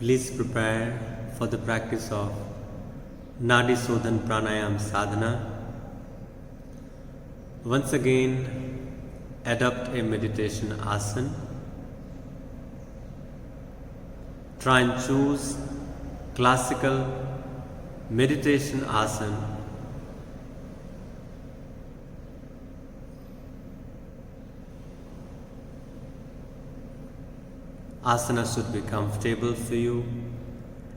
Please prepare for the practice of Nadi Pranayama sadhana. Once again, adopt a meditation asana. Try and choose classical meditation asana. Asana should be comfortable for you,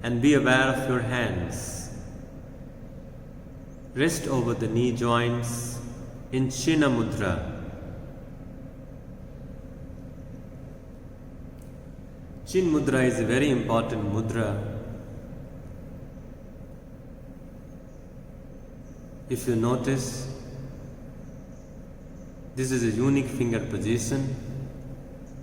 and be aware of your hands. Rest over the knee joints in China mudra. Chin mudra is a very important mudra. If you notice, this is a unique finger position.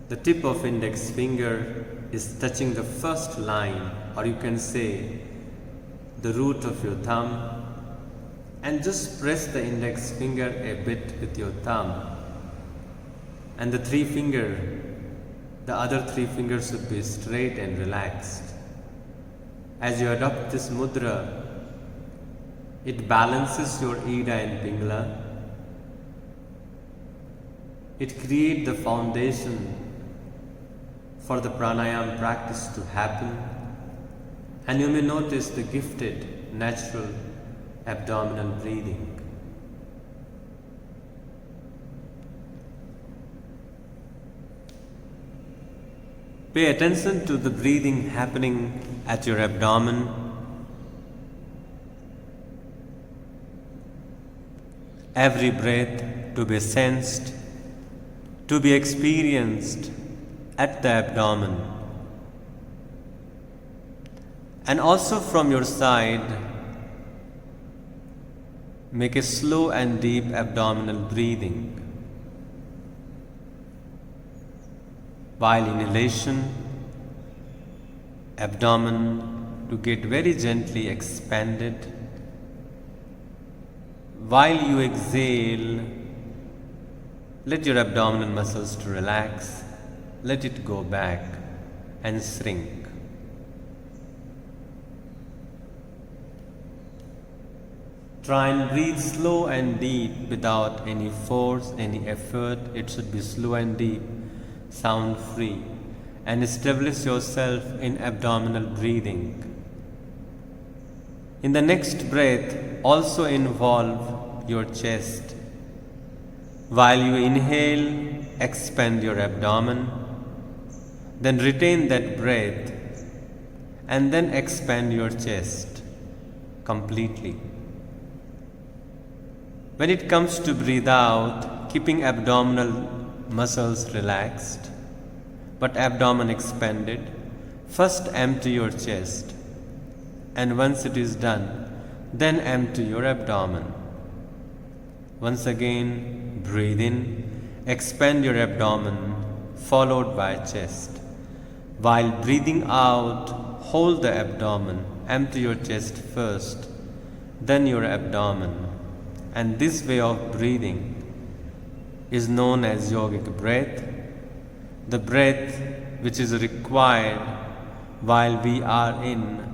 The tip of index finger is touching the first line, or you can say the root of your thumb, and just press the index finger a bit with your thumb, and the other three fingers should be straight and relaxed. As you adopt this mudra, it balances your Ida and Pingala. It creates the foundation for the pranayama practice to happen, and you may notice the gifted, natural abdominal breathing. Pay attention to the breathing happening at your abdomen. Every breath to be sensed, to be experienced at the abdomen. And also from your side, make a slow and deep abdominal breathing. While inhalation, abdomen to get very gently expanded. While you exhale, let your abdominal muscles to relax. Let it go back and shrink. Try and breathe slow and deep without any force, any effort. It should be slow and deep, sound free, and establish yourself in abdominal breathing. In the next breath, also involve your chest. While you inhale, expand your abdomen. Then retain that breath and then expand your chest completely. When it comes to breathe out, keeping abdominal muscles relaxed but abdomen expanded, first empty your chest, and once it is done, then empty your abdomen. Once again, breathe in, expand your abdomen, followed by chest. While breathing out, hold the abdomen, empty your chest first, then your abdomen. And this way of breathing is known as yogic breath, the breath which is required while we are in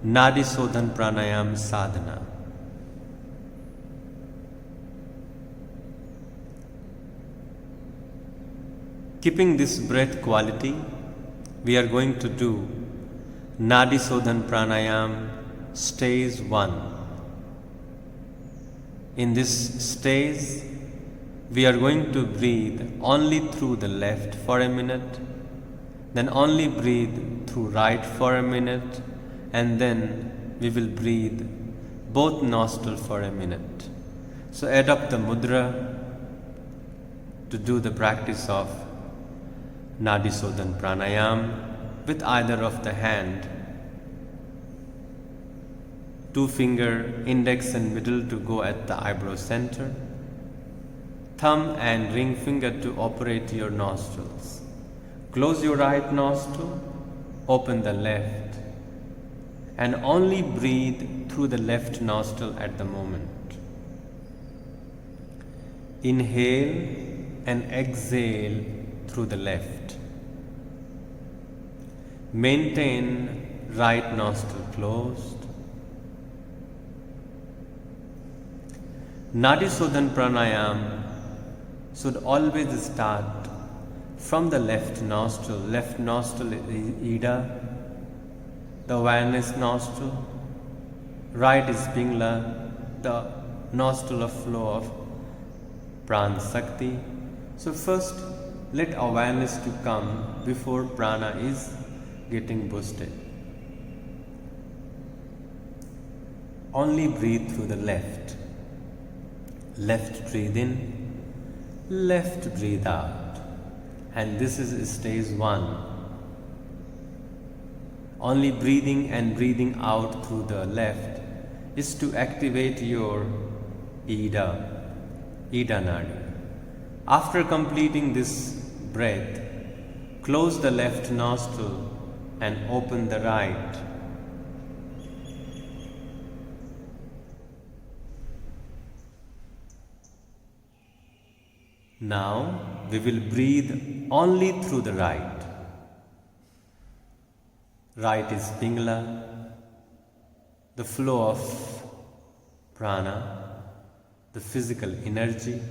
Nadi Pranayama sadhana. Keeping this breath quality, we are going to do Nadi Pranayama stage 1. In this stage, we are going to breathe only through the left for a minute, then only breathe through right for a minute, and then we will breathe both nostrils for a minute. So adopt the mudra to do the practice of Nadi Pranayama with either of the hand. 2 finger, index and middle to go at the eyebrow center. Thumb and ring finger to operate your nostrils. Close your right nostril, open the left, and only breathe through the left nostril at the moment. Inhale and exhale through the left. Maintain right nostril closed. Nadi Shodhana Pranayama should always start from the left nostril. Left nostril is Ida, the awareness nostril. Right is Pingala, the nostril of flow of Prana Shakti. So first let awareness to come before prana is getting boosted. Only breathe through the left. Left breathe in, left breathe out. And this is stage 1. Only breathing and breathing out through the left is to activate your Ida Nadi. After completing this breath, close the left nostril and open the right. Now we will breathe only through the right. Right is Pingala, the flow of prana, the physical energy.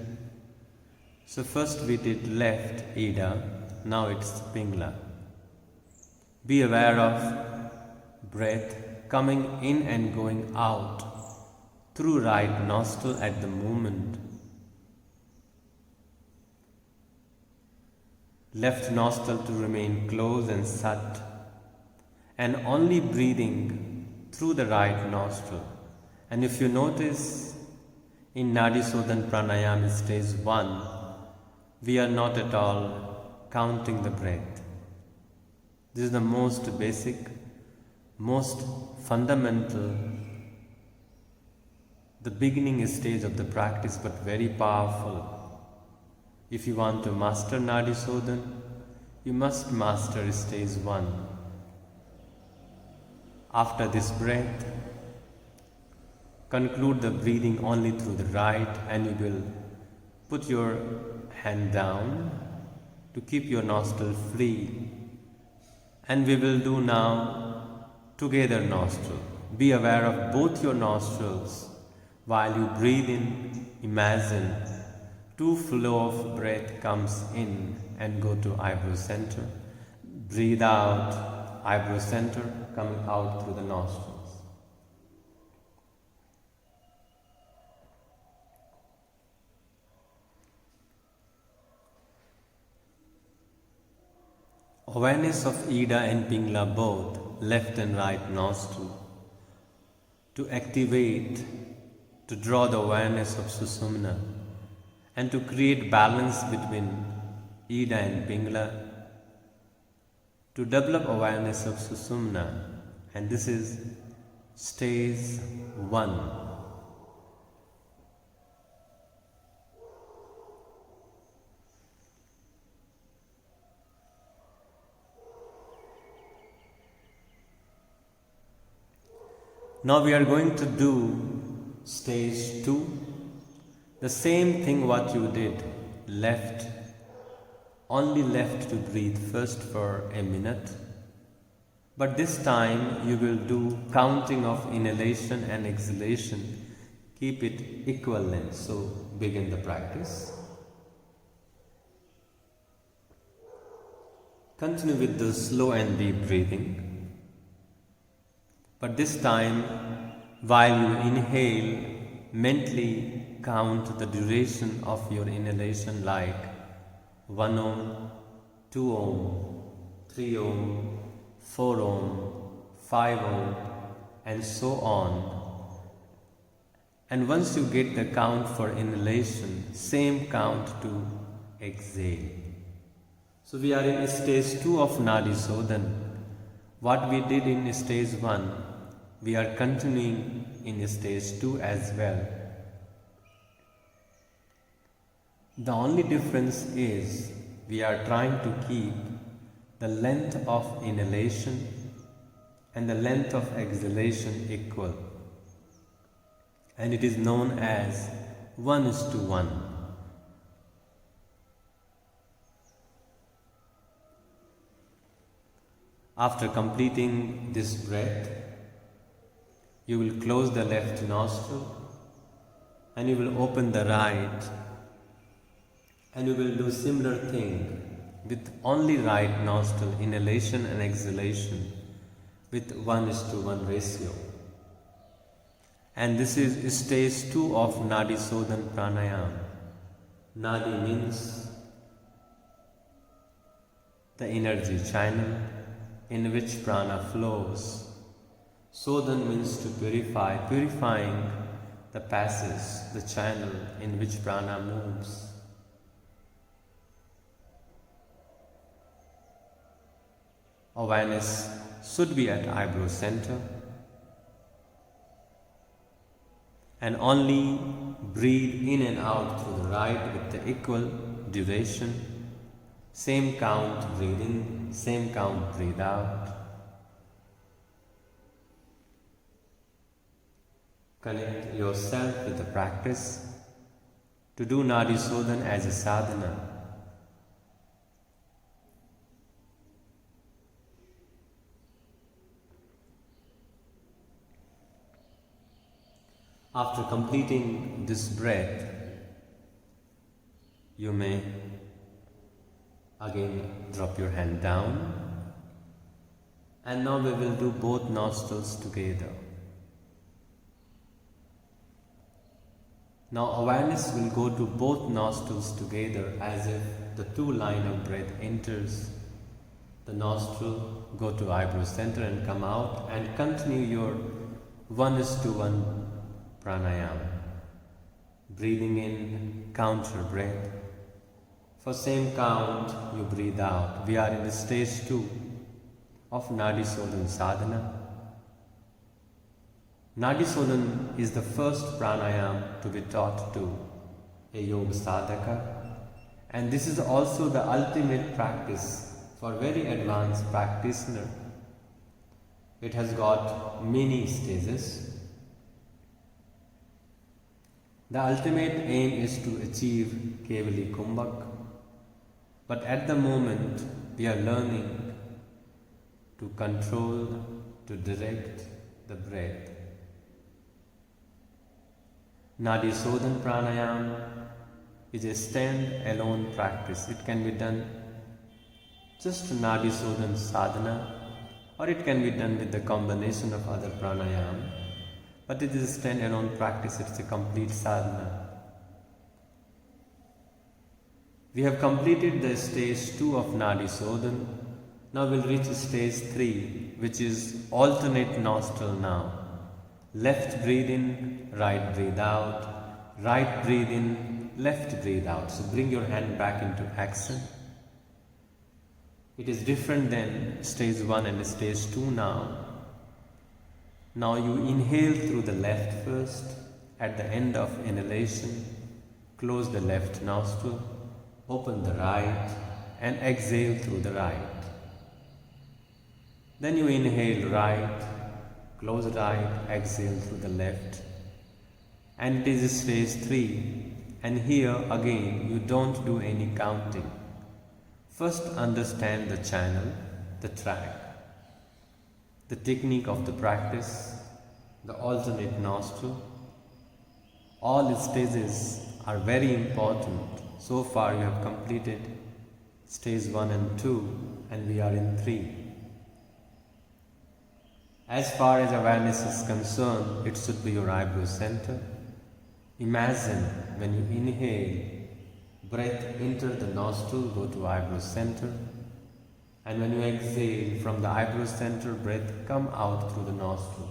So first we did left Ida, now it's Pingala. Be aware of breath coming in and going out through right nostril at the moment. Left nostril to remain closed and shut, and only breathing through the right nostril. And if you notice, in Nadi Shodhana Pranayama stage 1, we are not at all counting the breath. This is the most basic, most fundamental, the beginning stage of the practice, but very powerful. If you want to master Nadi Shodhana, you must master stage 1. After this breath, conclude the breathing only through the right, and you will put your hand down to keep your nostril free. And we will do now together nostril. Be aware of both your nostrils. While you breathe in, imagine 2 flow of breath comes in and go to eyebrow center. Breathe out, eyebrow center coming out through the nostrils. Awareness of Ida and Pingala both, left and right nostril, to activate, to draw the awareness of Sushumna, and to create balance between Ida and Pingala, to develop awareness of Sushumna. And this is stage 1. Now we are going to do stage 2. The same thing what you did, left, only left to breathe first for a minute. But this time you will do counting of inhalation and exhalation. Keep it equal length. So begin the practice. Continue with the slow and deep breathing. But this time, while you inhale, mentally count the duration of your inhalation like 1 Om, 2 Om, 3 Om, 4 Om, 5 Om, and so on. And once you get the count for inhalation, same count to exhale. So we are in stage 2 of Nadi Shodhana. What we did in stage 1, we are continuing in stage 2 as well. The only difference is we are trying to keep the length of inhalation and the length of exhalation equal. And it is known as 1:1. After completing this breath, you will close the left nostril and you will open the right, and you will do similar thing with only right nostril, inhalation and exhalation with 1:1 ratio. And this is stage 2 of Nadi Shodhana Pranayama. Nadi means the energy channel in which prana flows. Shodhana means to purify, purifying the passage, the channel in which prana moves. Awareness should be at eyebrow center, and only breathe in and out through the right with the equal duration. Same count breathe in, same count breathe out. Connect yourself with the practice to do Nadi Shodhana as a sadhana. After completing this breath, you may again drop your hand down, and now we will do both nostrils together. Now awareness will go to both nostrils together as if the two line of breath enters the nostril, go to eyebrow center and come out, and continue your 1:1 pranayama. Breathing in, count your breath. For same count, you breathe out. We are in the stage 2 of Nadi Shodhana sadhana. Nadi Shodhana is the first pranayama to be taught to a yoga sadhaka, and this is also the ultimate practice for very advanced practitioner. It has got many stages. The ultimate aim is to achieve Kevali Kumbhak, but at the moment we are learning to control, to direct the breath. Nadi Shodhana Pranayama is a stand-alone practice. It can be done just Nadi Shodhana sadhana, or it can be done with the combination of other pranayama. But it is a stand-alone practice, it's a complete sadhana. We have completed the stage 2 of Nadi Shodhana. Now we'll reach stage 3, which is alternate nostril now. Left breathe in, right breathe out. Right breathe in, left breathe out. So bring your hand back into action. It is different than stage 1 and stage 2 now. Now you inhale through the left first. At the end of inhalation, close the left nostril, open the right, and exhale through the right. Then you inhale right, close right, exhale through the left. And it is stage 3. And here again you don't do any counting. First understand the channel, the track, the technique of the practice, the alternate nostril. All stages are very important. So far you have completed stage 1 and 2, and we are in 3. As far as awareness is concerned, it should be your eyebrow center. Imagine when you inhale, breath enter the nostril, go to eyebrow center. And when you exhale from the eyebrow center, breath come out through the nostril.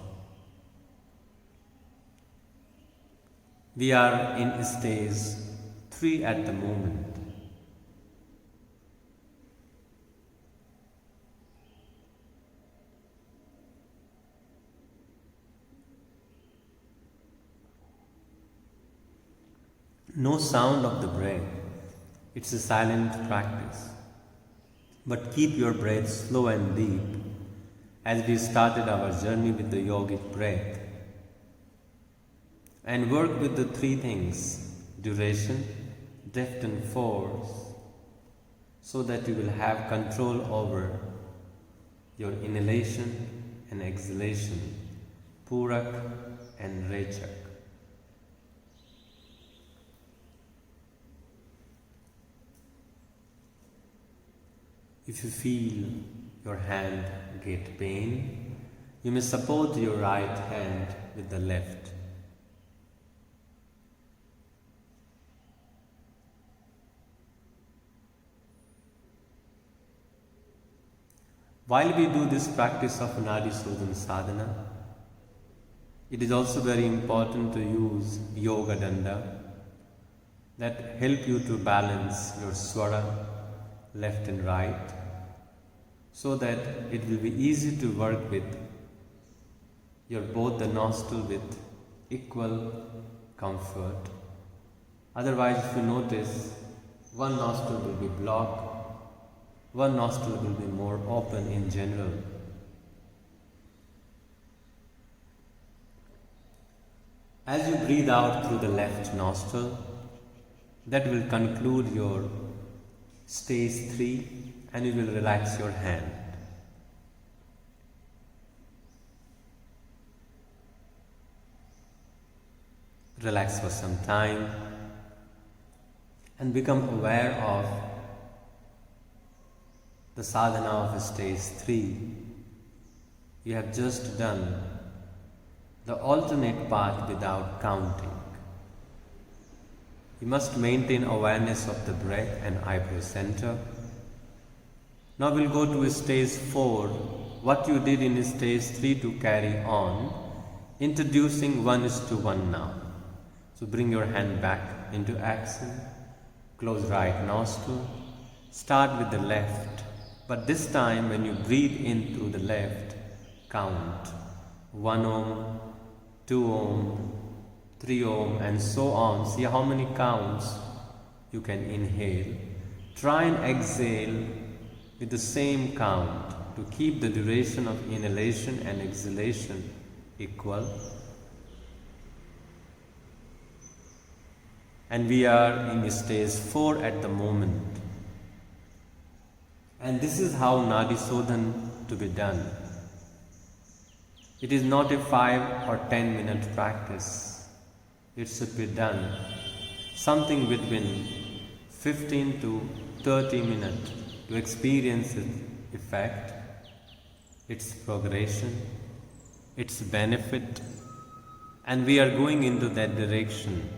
We are in stage 3 at the moment. No sound of the breath. It's a silent practice. But keep your breath slow and deep as we started our journey with the yogic breath. And work with the 3 things: duration, depth and force, so that you will have control over your inhalation and exhalation, Purak and Rechak. If you feel your hand get pain, you may support your right hand with the left. While we do this practice of Nadi Sodhan Sadhana, it is also very important to use Yoga Danda that help you to balance your swara left and right, so that it will be easy to work with your both the nostril with equal comfort. Otherwise, if you notice, one nostril will be blocked, one nostril will be more open in general. As you breathe out through the left nostril, that will conclude your stage 3 and you will relax your hand. Relax for some time and become aware of the sadhana of stage 3. You have just done the alternate path without counting. You must maintain awareness of the breath and eyebrow center. Now we'll go to stage 4, what you did in stage 3 to carry on, introducing 1:1 now. So bring your hand back into action, close right nostril, start with the left, but this time when you breathe in through the left, count 1 Om, 2 Om, 3 Om and so on. See how many counts you can inhale. Try and exhale with the same count to keep the duration of inhalation and exhalation equal. And we are in stage 4 at the moment. And this is how Nadi Sodhan to be done. It is not a 5 or 10 minute practice. It should be done something between 15 to 30 minutes to experience its effect, its progression, its benefit, and we are going into that direction.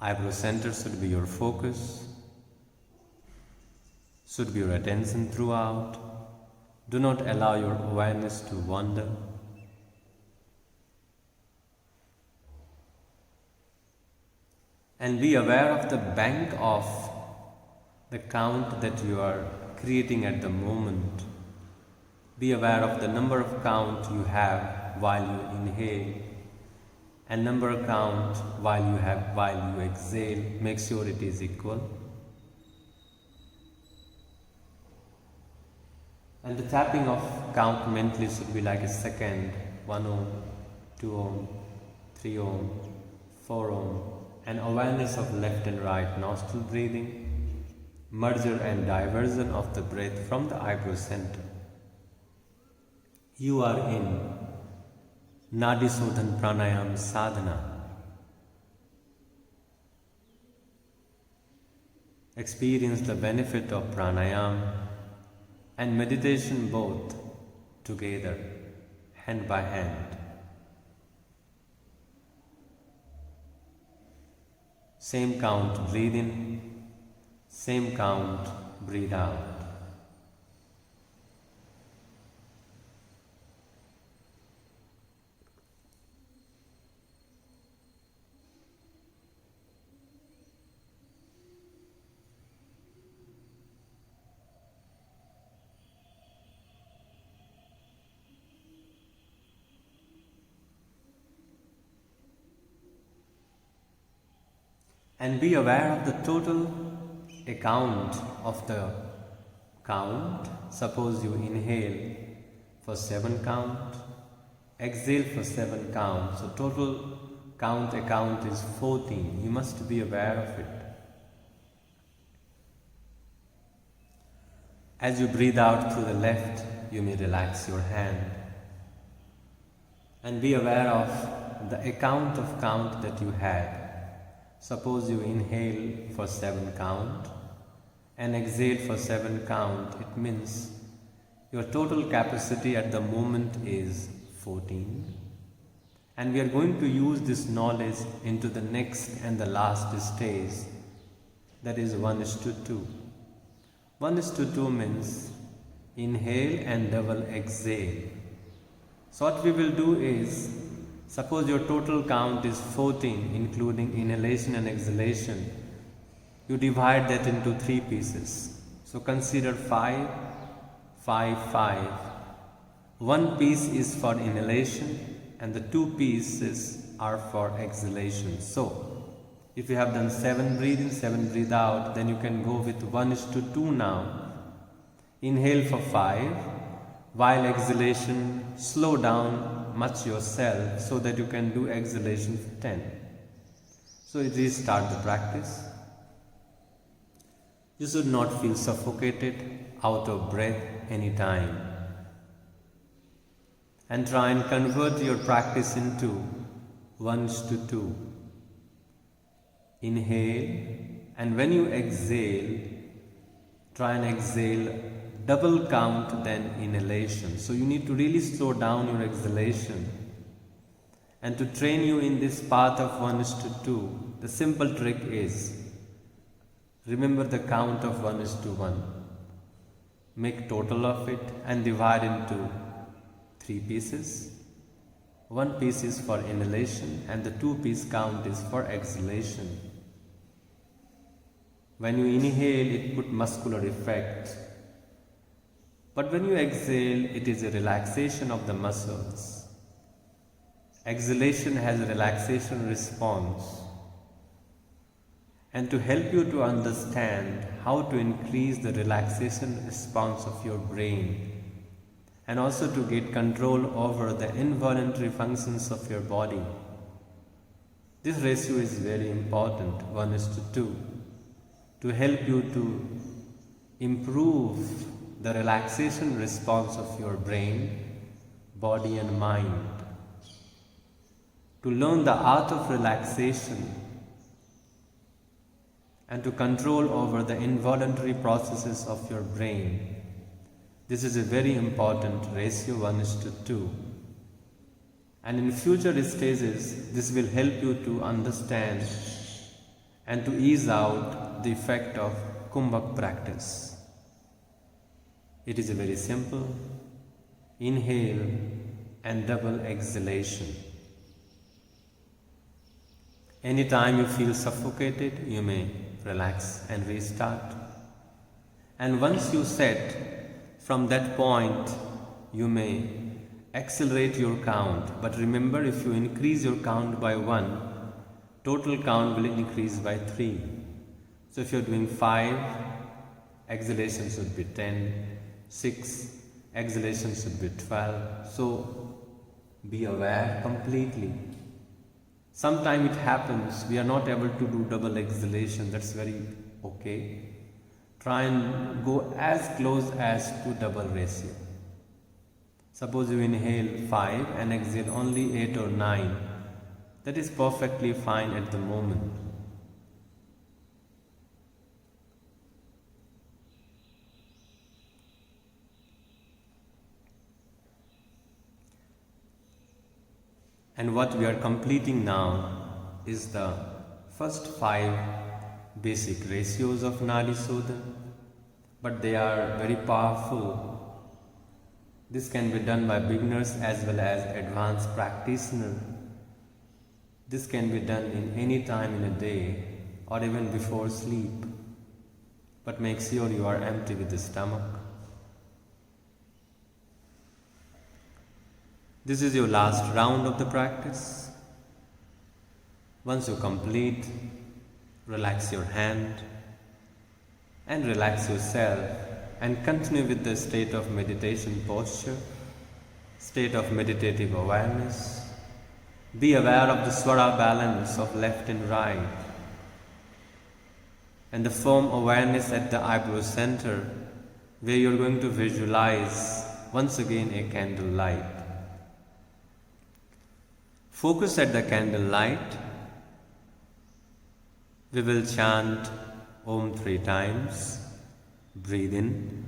Eyebrow center should be your focus, should be your attention throughout. Do not allow your awareness to wander. And be aware of the bank of the count that you are creating at the moment. Be aware of the number of count you have while you inhale and number count while you exhale. Make sure it is equal. And the tapping of count mentally should be like a second. 1 Om, 2 Om, 3 Om, 4 Om, and awareness of left and right nostril breathing, merger and diversion of the breath from the eyebrow center. You are in Nadi Sodhan Pranayama Sadhana. Experience the benefit of pranayama and meditation both together, hand by hand. Same count breathe in, same count breathe out. And be aware of the total account of the count. Suppose you inhale for 7 count, exhale for 7 count. So total account is 14. You must be aware of it. As you breathe out through the left, you may relax your hand. And be aware of the account of count that you had. Suppose you inhale for 7 count and exhale for 7 count. It means your total capacity at the moment is 14. And we are going to use this knowledge into the next and the last stage, that is 1:2. 1:2 means inhale and double exhale. So what we will do is, suppose your total count is 14 including inhalation and exhalation, you divide that into 3 pieces. So consider 5, 5, 5. 1 piece is for inhalation and the 2 pieces are for exhalation. So if you have done 7 breathe in, 7 breathe out, then you can go with 1:2 now. Inhale for 5, while exhalation, slow down much yourself so that you can do exhalation for 10. So restart the practice. You should not feel suffocated, out of breath anytime. And try and convert your practice into 1:2. Inhale, and when you exhale, try and exhale double count than inhalation. So you need to really slow down your exhalation. And to train you in this path of 1:2, the simple trick is, remember the count of 1:1. Make total of it and divide into 3 pieces. 1 piece is for inhalation and the 2-piece count is for exhalation. When you inhale, it puts muscular effect. But when you exhale, it is a relaxation of the muscles. Exhalation has a relaxation response. And to help you to understand how to increase the relaxation response of your brain, and also to get control over the involuntary functions of your body, this ratio is very important, 1:2, to help you to improve the relaxation response of your brain, body and mind. To learn the art of relaxation and to control over the involuntary processes of your brain, this is a very important ratio, 1:2. And in future stages, this will help you to understand and to ease out the effect of Kumbhak practice. It is a very simple inhale and double exhalation. Anytime you feel suffocated, you may relax and restart. And once you set, from that point, you may accelerate your count. But remember, if you increase your count by 1, total count will increase by 3. So if you're doing 5, exhalation should be 10, 6, exhalation should be 12. So be aware completely. Sometimes it happens, we are not able to do double exhalation, that's very okay. Try and go as close as to double ratio. Suppose you inhale 5 and exhale only 8 or 9. That is perfectly fine at the moment. And what we are completing now is the first 5 basic ratios of Nadi Shodhana, but they are very powerful. This can be done by beginners as well as advanced practitioners. This can be done in any time in a day or even before sleep, but make sure you are empty with the stomach. This is your last round of the practice. Once you complete, Relax your hand and relax yourself and continue with the state of meditation posture, state of meditative awareness. Be aware of the swara balance of left and right and the firm awareness at the eyebrow center where you are going to visualize once again a candle light. Focus at the candle light. We will chant Om 3 times. Breathe in.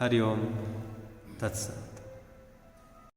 Hari Om Tat Sat.